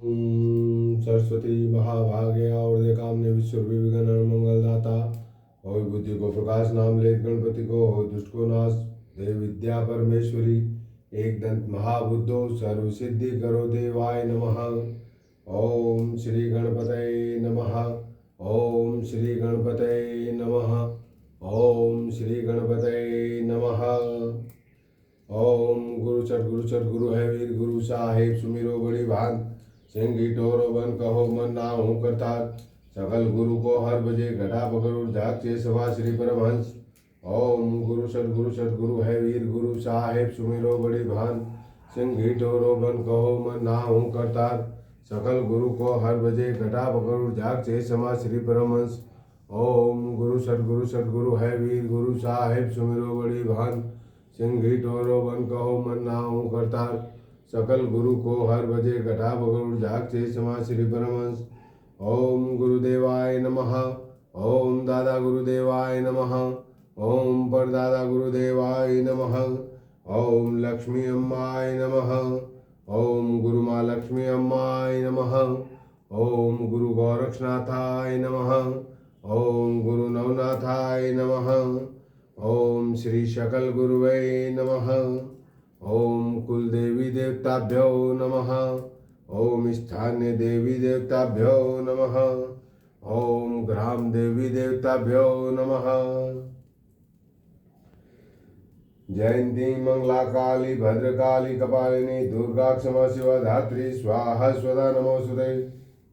सरस्वती महाभागे और कामने विश्व विघ्न मंगलदाता हो बुद्धि को प्रकाश नाम ले गणपति को हो दुष्ट को नाश देव विद्या परमेश्वरी एक दंत महाबुद्धो सर्व सिद्धि करो देवाय नमः। ओम श्री गणपतये नमः। ओम श्री गणपतये नमः। ओम श्री गणपतये नमः। ओम गुरु सदगुरु है वीर गुरु साहेब सुमिरो बड़ी भान सिंगी टोरो बन कहो मन ना हूँ करतार सकल गुरु को हर बजे घटा पकड़ जागते सभा श्री परमहंस। ओम गुरु सदगुरु है वीर गुरु साहेब सुमिरो बड़ी भान सिंगी टोरो बन कहो मन ना हूँ करतार सकल गुरु को हर बजे घटा पकड़ जागते सभा श्री परमहंस। ओम गुरु सदगुरु है वीर गुरु साहेब सुमिरो बड़ी भान सिंगी टोरो बन कहो मन ना हूँ करतार सकल गुरु को हर बजे घटा पकड़ जागते समा श्री परमहंस। ओम गुरुदेवाय नमः। ओम दादा गुरुदेवाय नमः। ओम परदादा गुरुदेवाय नमः। ओम लक्ष्मी अम्माय नमः। ओम गुरु माँ लक्ष्मी अम्माय नमः। ओम गुरु गोरक्षनाथाय नमः। ओम गुरु नवनाथाय नमः। ओम श्री शकल गुरुवे नमः। ओम कुल देवी देवताभ्यो नमः। ओम स्थानीय देवी देवताभ्यो नमः। ओम ग्राम देवी देवताभ्यो नमः। जयंती मंगला काली भद्रकाली कपालिनी दुर्गा क्षमा शिवा धात्री स्वाहा स्वदा नमोस्तुते।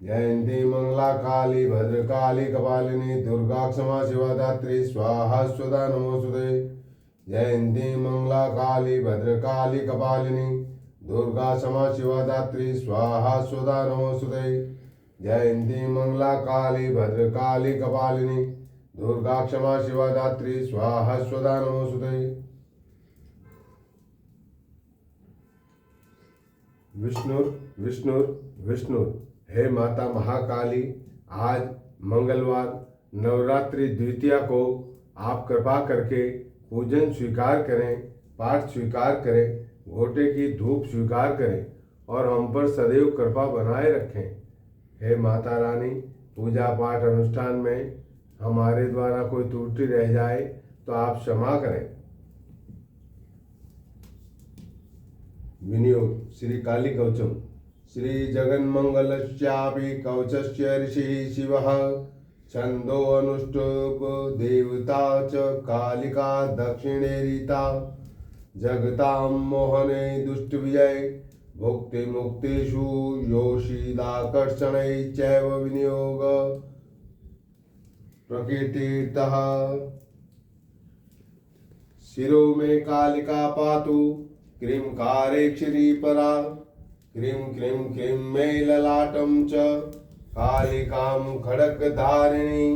जयंती मंगला काली भद्रकाली कपालिनी दुर्गा क्षमा शिवा धात्री स्वाहा स्वदा नमोस्तुते। जयंती मंगला काली भद्रकाली कपालिनी दुर्गा क्षमा शिवा धात्री स्वाहा स्वदा नमोस्तुते। जयंती मंगला काली भद्रकाली कपालिनी दुर्गा क्षमा शिवा धात्री स्वाहा स्वदा नमोस्तुते। विष्णु हे माता महाकाली, आज मंगलवार नवरात्रि द्वितीया को आप कृपा करके पूजन स्वीकार करें, पाठ स्वीकार करें, घोटे की धूप स्वीकार करें और हम पर सदैव कृपा बनाए रखें। हे माता रानी, पूजा पाठ अनुष्ठान में हमारे द्वारा कोई त्रुटि रह जाए तो आप क्षमा करें। विनियोग श्री काली कवचम श्री जगन्मंगलस्यापि कवचस्य ऋषिः शिवः छंदो अनुष्टुप देवता च कालिका दक्षिणेरिता जगतां मोहने दुष्ट विजय भुक्ति मुक्तिषु योषिदाकर्षणे चैव विनियोग प्रकृतितः शिरो में कालिका पातु क्रींकारेक्षरी परा क्रीं मे ललाटं च कालिकां खड्गधारिणी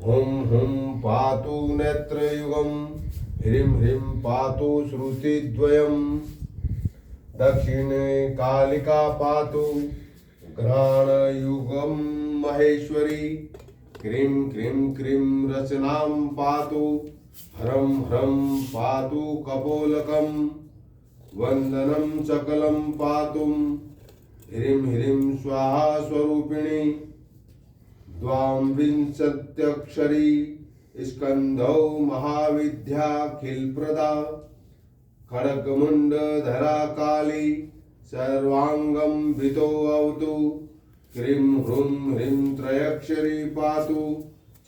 हुं पातु नेत्रयुगं ह्रीं पातु श्रुतिद्वयं दक्षिणे कालिका पातु घ्राणयुगं महेश्वरी क्रीं रचनां पातु ह्रं पातु कपोलकं वंदनं सकलं पातुं ह्रीं स्वाहा स्वरूपिणी द्वांविंशत्यक्षरी स्कंधौ महाविद्याखिलप्रदा खड्गमुण्डधरा काली सर्वांगं भितो अवतु क्रीं ह्रीं त्रयक्षरी पातु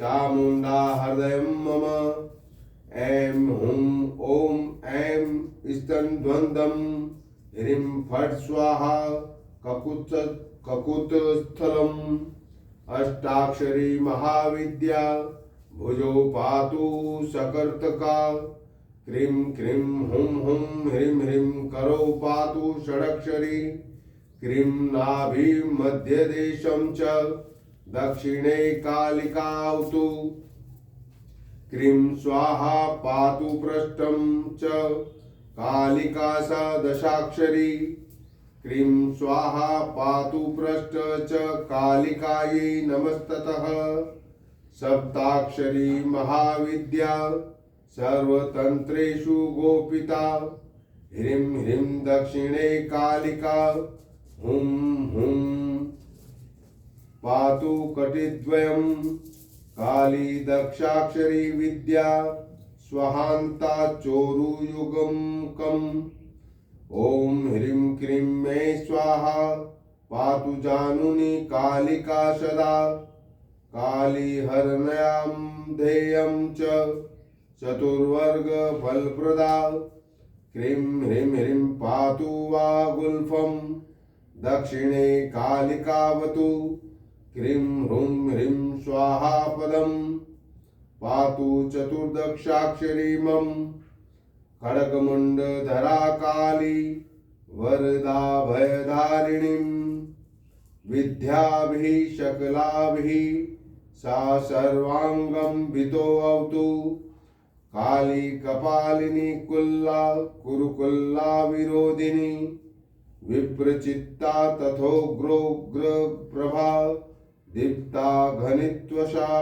चामुंडा हृदयं मम ऐं हुं ओं ऐं स्तनद्वन्द्वं ह्रीं फट् स्वाहा ककुत्स्थलम् अष्टाक्षरी महाविद्या भुजो पातु सकर्तका क्रीं हुं ह्रीं करो पातु षडक्षरी क्रीं नाभि मध्यदेशं च दक्षिणे कालिकावतु क्रीं स्वाहा पातु पृष्ठं च कालिका सा दशाक्षरी क्रीं स्वाहा पातु पृष्ठ च कालिकायै नमस्ततः सप्ताक्षरी महाविद्या सर्वतंत्रेषु गोपिता ह्रीं दक्षिणे कालिका हुं हुं पातु कटिद्वयं काली दक्षाक्षरी विद्या स्वाहान्ता चोरुयुगं कम्। ॐ ह्रीं क्रीं मे स्वाहा पातु जानुनी कालिका सदा। काली हरण्यां ध्येयं च चतुर्वर्ग फलप्रदा। क्रीं ह्रीं ह्रीं पातु वा गुल्फं दक्षिणे कालिकावतु। क्रीं ह्रूं ह्रीं स्वाहा पदं पातु चतुर्दशाक्षरी मम। खड्गमुण्डधरा काली वरदा भयधारिणीं। विद्याभिः सकलाभिः सा सर्वांगं वितोऽवतु। काली कपालिनी कुल्ला कुरुकुल्ला विरोधिनी। विप्रचित्ता तथोग्रोग्र प्रभा दीप्ता घनित्वशा।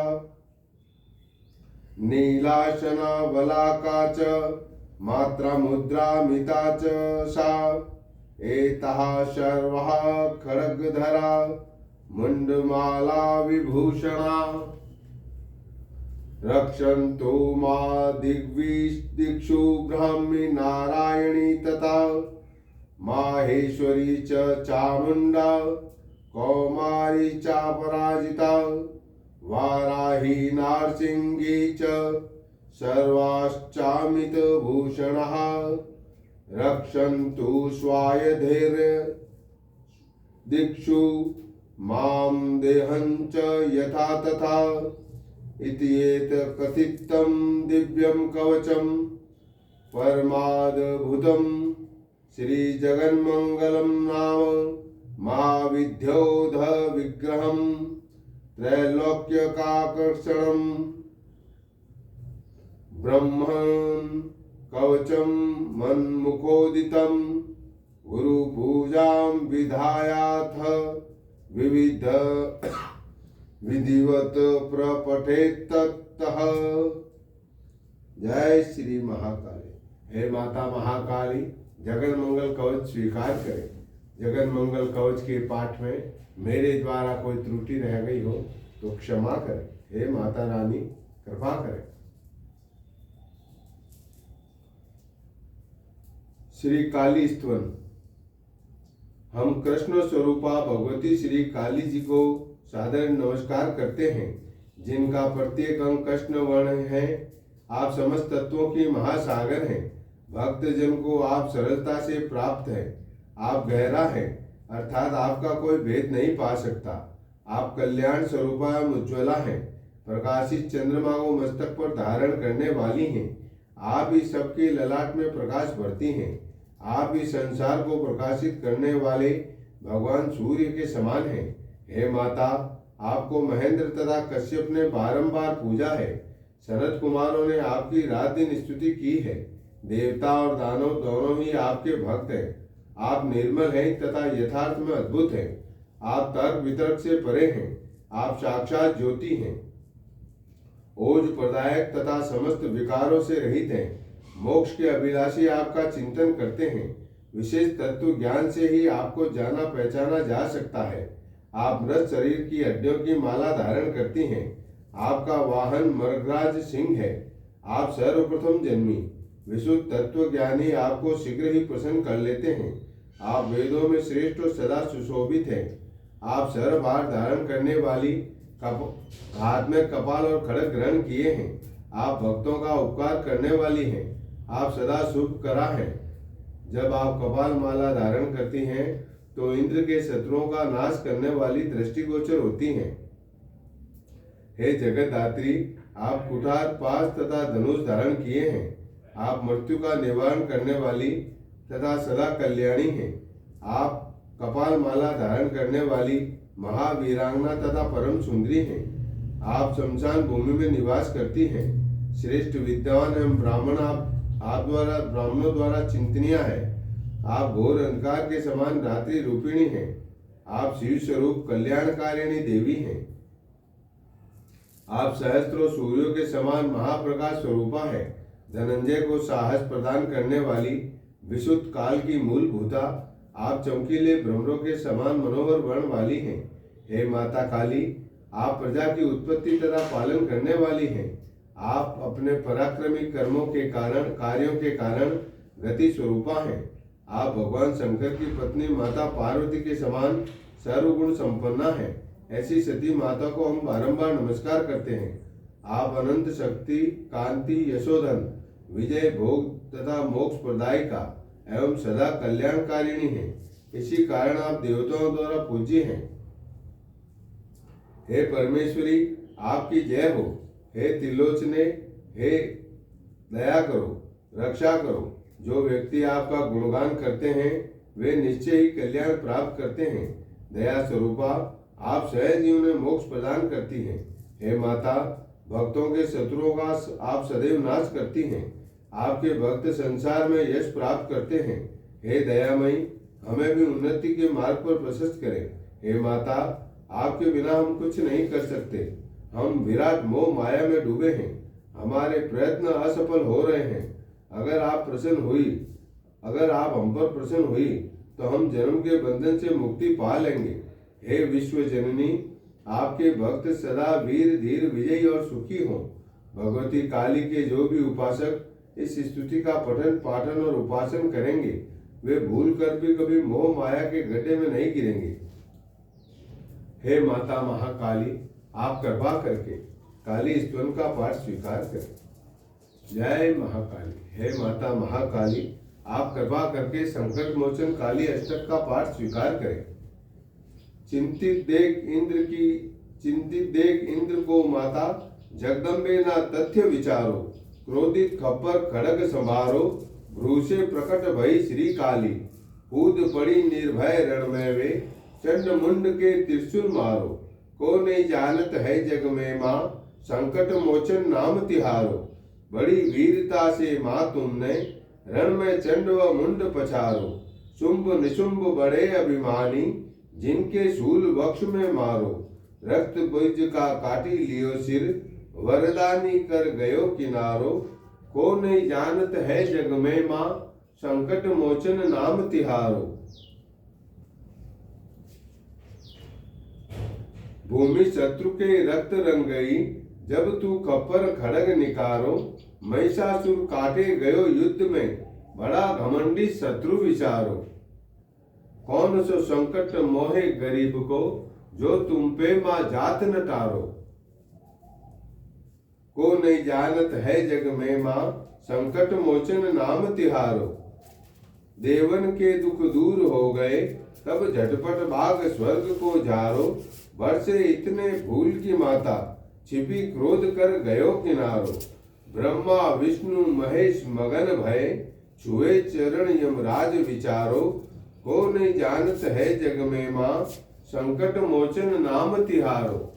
नीलाशना वलाका च मात्रा मुद्रा मिता च सा। एतः सर्वः खड्गधरा मुण्डमाला विभूषणा। रक्षन्तु मा दिक्षु ब्राह्मी नारायणी तथा माहेश्वरी च चामुण्डा कौमारी चापराजिता। वाराही नारसिंही च सर्वाश्चामितभूषणः। रक्षन्तु स्वायधैर्य दिक्षु मां देहं च यथा तथा। इत्येतत्कथितं दिव्यं कवचं परमाद्भुतं श्रीजगन्मङ्गलं नाम महाविद्योध विग्रहं त्रैलोक्यकाकर्षणं ब्रह्मन् कवचं मन्मुखोदितं। गुरुपूजां विधायाथ विविध विधिवत प्रपठेत्ततः। जय श्री महाकाली। हे माता महाकाली, जगन मंगल कवच स्वीकार करें। जगन मंगल कवच के पाठ में मेरे द्वारा कोई त्रुटि रह गई हो तो क्षमा करें। हे माता रानी कृपा करें। श्री काली स्तवन। हम कृष्ण स्वरूपा भगवती श्री काली जी को सादर नमस्कार करते हैं, जिनका प्रत्येक अंग कृष्ण वर्ण है। आप समस्त तत्वों की महासागर हैं। भक्त जन को आप सरलता से प्राप्त हैं। आप गहरा हैं, अर्थात आपका कोई भेद नहीं पा सकता। आप कल्याण स्वरूपा उज्ज्वला हैं। प्रकाशित चंद्रमा को मस्तक पर धारण करने वाली हैं। आप ही सबके ललाट में प्रकाश भरती हैं। आप ही संसार को प्रकाशित करने वाले भगवान सूर्य के समान हैं। हे माता, आपको महेंद्र तथा कश्यप ने बारंबार पूजा है। सनत कुमारों ने आपकी रात दिन स्तुति की है। देवता और दानव दोनों ही आपके भक्त हैं। आप निर्मल हैं तथा यथार्थ में अद्भुत हैं। आप तर्क वितर्क से परे हैं। आप साक्षात ज्योति हैं। ओज प्रदायक तथा समस्त विकारों से रहित हैं। मोक्ष के अभिलाषी आपका चिंतन करते हैं। विशेष तत्व ज्ञान से ही आपको जाना पहचाना जा सकता है। आप मृत शरीर की हड्डियों की माला धारण करती हैं। आपका वाहन मृगराज सिंह है। आप सर्वप्रथम जन्मी विशुद्ध तत्व ज्ञानी आपको शीघ्र ही प्रसन्न कर लेते हैं। आप वेदों में श्रेष्ठ और सदा सुशोभित हैं। आप सर्वभार धारण करने वाली हाथ में कपाल और खड़ग ग्रहण किए हैं। आप भक्तों का उपकार करने वाली हैं। आप सदा शुभ करा हैं। जब आप कपाल माला धारण करती हैं तो इंद्र के शत्रुओं का नाश करने वाली दृष्टिगोचर होती हैं। हे जगतधात्री, आप कुठार पास तथा धनुष धारण किए हैं। आप मृत्यु का निवारण करने वाली तथा सदा कल्याणी हैं। आप कपाल माला धारण करने वाली महावीरांगना तथा परम सुंदरी हैं। आप शमशान भूमि में निवास करती हैं। श्रेष्ठ विद्वान एवं ब्राह्मण आप द्वारा ब्राह्मणों द्वारा चिंतनीय है। आप घोर अंधकार के समान रात्रि रूपिणी हैं। आप शिव स्वरूप कल्याणकारिणी देवी हैं। आप सहस्त्रों सूर्यों के समान महाप्रकाश स्वरूपा है। धनंजय को साहस प्रदान करने वाली विशुद्ध काल की मूल भूता आप चमकीले भ्रमरों के समान मनोहर वर्ण वाली हैं। हे माता काली, आप प्रजा की उत्पत्ति तथा पालन करने वाली हैं। आप अपने पराक्रमी कर्मों के कारण कार्यों के कारण गति स्वरूपा हैं। आप भगवान शंकर की पत्नी माता पार्वती के समान सर्वगुण संपन्ना है। ऐसी सती माता को हम बारंबार नमस्कार करते हैं। आप अनंत शक्ति, कांति, यशोधन, विजय, भोग तथा मोक्ष प्रदायिका एवं सदा कल्याणकारिणी हैं। इसी कारण आप देवताओं द्वारा पूज्य हैं। हे परमेश्वरी, आपकी जय हो। हे त्रिलोचने, हे दया करो, रक्षा करो। जो व्यक्ति आपका गुणगान करते हैं वे निश्चय ही कल्याण प्राप्त करते हैं। दया स्वरूपा, आप सहज ही उन्हें मोक्ष प्रदान करती हैं। हे माता, भक्तों के शत्रुओं का आप सदैव नाश करती हैं। आपके भक्त संसार में यश प्राप्त करते हैं। हे दयामयी, हमें भी उन्नति के मार्ग पर प्रशस्त करें। हे माता, आपके बिना हम कुछ नहीं कर सकते। हम विराट मोह माया में डूबे हैं। हमारे प्रयत्न असफल हो रहे हैं। अगर आप हम पर प्रसन्न हुई तो हम जन्म के बंधन से मुक्ति पा लेंगे। हे विश्व जननी, आपके भक्त सदा वीर, धीर, विजयी और सुखी हों। भगवती काली के जो भी उपासक इस स्तुति का पठन, पाठन और उपासन करेंगे वे भूल कर भी कभी मोह माया के गड्ढे में नहीं गिरेंगे। हे माता महाकाली, आप कृपा करके काली स्तवन का पाठ स्वीकार करें। जय महाकाली। हे माता महाकाली, आप कृपा करके संकट मोचन काली अष्टक का पाठ स्वीकार करें। चिंतित देख इंद्र को माता, जगदम्बे ना तथ्य विचारो। क्रोधित खप्पर खड़ग संभारो, भ्रू से प्रकट भई श्री काली। कूद पड़ी निर्भय रण में वे, चंड मुंड के त्रिशूल मारो। को नहीं जानत है जग में माँ, संकट मोचन नाम तिहारो। बड़ी वीरता से माँ तुमने, रण में चंड व मुंड पछारो। शुंभ निशुंभ बड़े अभिमानी, जिनके शूल वक्ष में मारो। रक्त बीज का काटी लियो सिर, वरदानी कर गयो किनारो। को नहीं जानत है जग में माँ, संकट मोचन नाम तिहारो। भूमि शत्रु के रक्त रंग गई, जब तू खप्पर खड़ग निकारो। महिषासुर काटे गयो युद्ध में, बड़ा घमंडी शत्रु विचारो। कौन सो संकट मोहे गरीब को, जो तुम पे माँ जात न टारो। को नहीं जानत है जग में माँ, संकट मोचन नाम तिहारो। देवन के दुख दूर हो गए, तब झटपट भाग स्वर्ग को जारो। बरसे इतने फूल की माता, छिपी क्रोध कर गयो किनारो। ब्रह्मा विष्णु महेश मगन भय, छुए चरण यमराज विचारो। को नहीं जानत है जग में माँ, संकट मोचन नाम तिहारो।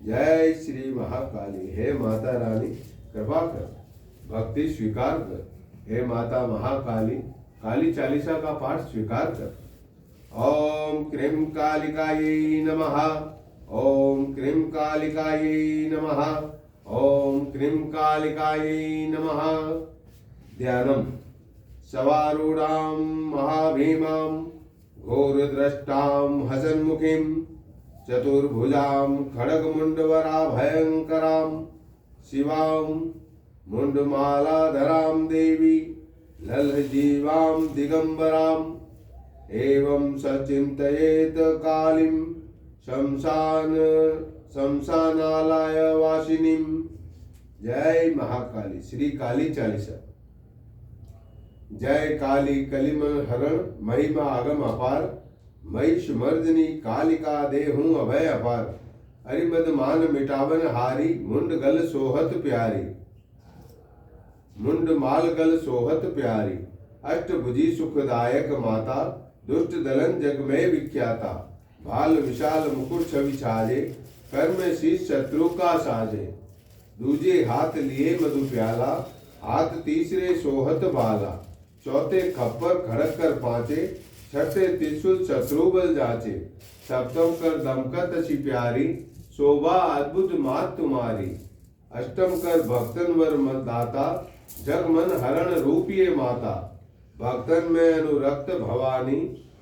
जय श्री महाकाली। हे माता रानी, कृपा कर, भक्ति स्वीकार कर। हे माता महाकाली, काली चालीसा का पाठ स्वीकार कर। ओम क्रीं कालिकायै नमः। ओम क्रीं कालिकायै नमः। ओम क्रीं कालिकायै नमः। ध्यानम सवारूढ़ां महाभीमां, घोरद्रष्टां हसन्मुखीं, चतुर्भुजां खड्गमुण्डवराभयङ्करां, शिवां मुण्डमालाधरां देवी, ललजीवां दिगंबरां। एवं सचिंतयेत कालीं शमशानालय वासिनीं। जय महाकाली। श्री काली चालीसा। जय काली कलिमल हरण, महिमा आगम अपार। महिषमर्दिनी कालिका देहूं अभय अपार। हरिमद मान मिटावन हारी, मुंड गल सोहत प्यारी। मुंड माल गल सोहत प्यारी। अष्टभुजी सुखदायक माता, दुष्ट दलन जग में विख्याता। भाल विशाल मुकुट छवि छाजे, कर में शीश शत्रु का साजे। दूजे हाथ लिए मधु प्याला, हाथ तीसरे सोहत बाला। चौथे खप्पर खड़क कर पांचे, छठे त्रिशूल शत्रु बल जाचे। सप्तम कर दमकत अति प्यारी, शोभा अद्भुत मात तुम्हारी। अष्टम कर भक्तन वर दाता, जग मन हरण रूपिये माता। भक्तन में अनुरक्त भवानी,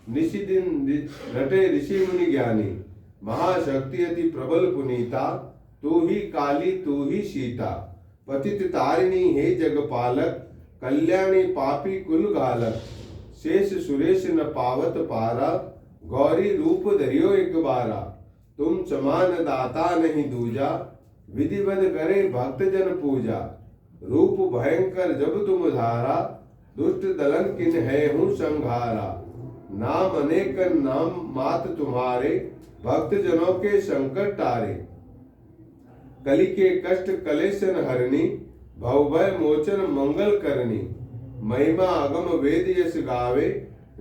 निशिदिन रटे ऋषि मुनि ज्ञानी। महाशक्ति अति प्रबल पुनीता, तू ही काली तू ही सीता। पतित तारिणी हे जगपालक, कल्याणी पापी कुल घालक। शेष सुरेश न पावत पारा, गौरी रूप धरियो एक बारा। तुम समान दाता नहीं दूजा, विधिवत करे भक्त जन पूजा। रूप भयंकर जब तुम धारा, दुष्ट दलन किन है हूँ संघारा। नाम अनेक नाम मात तुम्हारे, भक्त जनों के संकट टारे। कली के कष्ट कलेशन हरणी, भवभय मोचन मंगल करनी। महिमा अगम वेद यश गावे,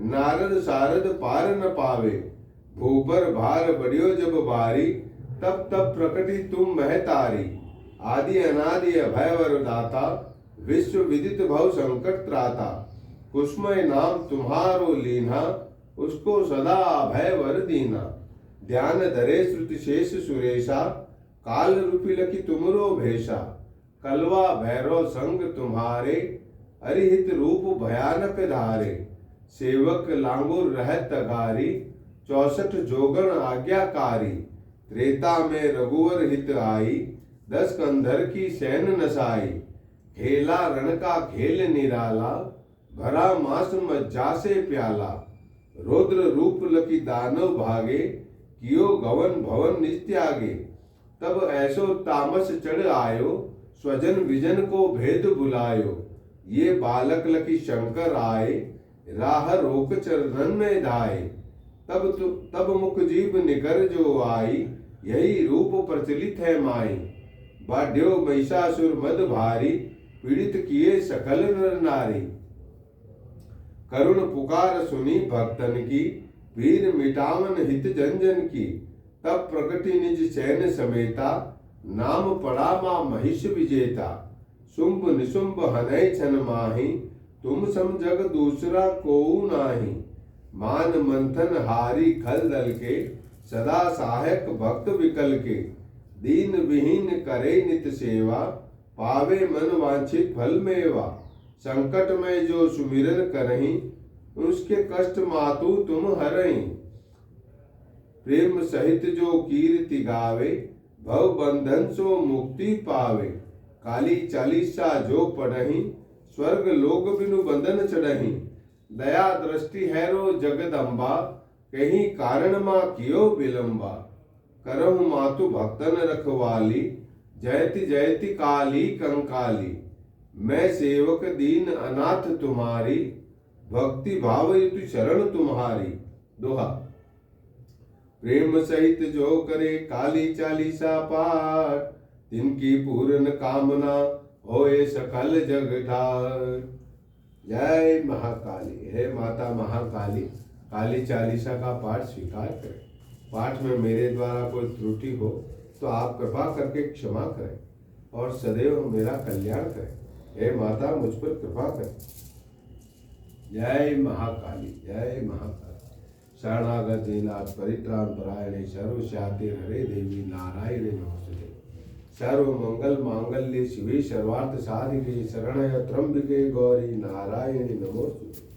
नारद सारद पार न पावे। भूपर भार बढ़ियो जब बारी, तब तब प्रकटी तुम महतारी। आदि अनादि अभय वरदाता, विश्व विदित भव संकट त्राता। कुसुमय नाम तुम्हारो लीना, उसको सदा अभय वर दीना। ध्यान धरे श्रुति शेष सुरेशा, काल रूपी लखी तुमरो भेषा। कलवा भैरव संग तुम्हारे, अरिहित रूप भयानक धारे। सेवक लांगुर रहत गारी, 64 जोगण आज्ञाकारी। त्रेता में रघुवर हित आई, 10 कंधर की सैन नसाई। खेला रण का खेल निराला, भरा मास मज्जा से प्याला। रुद्र रूप लकी दानव भागे, कियो गवन भवन नित्यागे। तब ऐसो तामस चढ़ आयो, स्वजन विजन को भेद बुलायो। ये बालक लकी शंकर आए, राह रोक चरणन में धाये। तब मुख जीव निकर जो आई, यही रूप प्रचलित है माई। बाढ़्यो महिषासुर मद भारी, पीड़ित किए सकल नर नारी। करुण पुकार सुनी भक्तन की, वीर मिटावन हित जन जन की। तब प्रगति निज सैन समेता, नाम पड़ा मां महिष विजेता। शुंभ निशुंभ हनय छन माही, तुम सम जग दूसरा कोऊ नाही। मान मंथन हारी खल दल के, सदा सहायक भक्त विकल के। दीन विहीन करे नित सेवा, पावे मन वांछित फल मेवा। संकट में जो सुमिरन करहीं, उसके कष्ट मातु तुम हरहीं। प्रेम सहित जो कीर्ति गावे, भव बंधन सो मुक्ति पावे। काली चालीसा जो पढ़हीं, स्वर्ग लोक बिनु बंधन चढ़हीं। दया दृष्टि हैरो जगदम्बा, कहीं कारण मां कियो विलंबा। करहु मातु भक्तन रखवाली, जयति जयति काली कंकाली। मैं सेवक दीन अनाथ तुम्हारी, भक्ति भाव युति शरण तुम्हारी। दोहा। प्रेम सहित जो करे काली चालीसा पाठ, तिनकी पूर्ण कामना होए सकल जग ठाट। जय महाकाली। हे माता महाकाली, काली चालीसा का पाठ स्वीकार करें। पाठ में मेरे द्वारा कोई त्रुटि हो तो आप कृपा करके क्षमा करें और सदैव मेरा कल्याण करें। हे माता, मुझ पर कृपा करें। जय महाकाली, जय महाकाली। शरणागत दीनाथ परित्राण परायणे, सर्वशाति हरे देवी नारायणे नमोस्तुते। सर्व मंगल मांगल्ये शिवे सर्वार्थ साधिके, शरण्य त्र्यंबके गौरी नारायणी नमोस्तुते।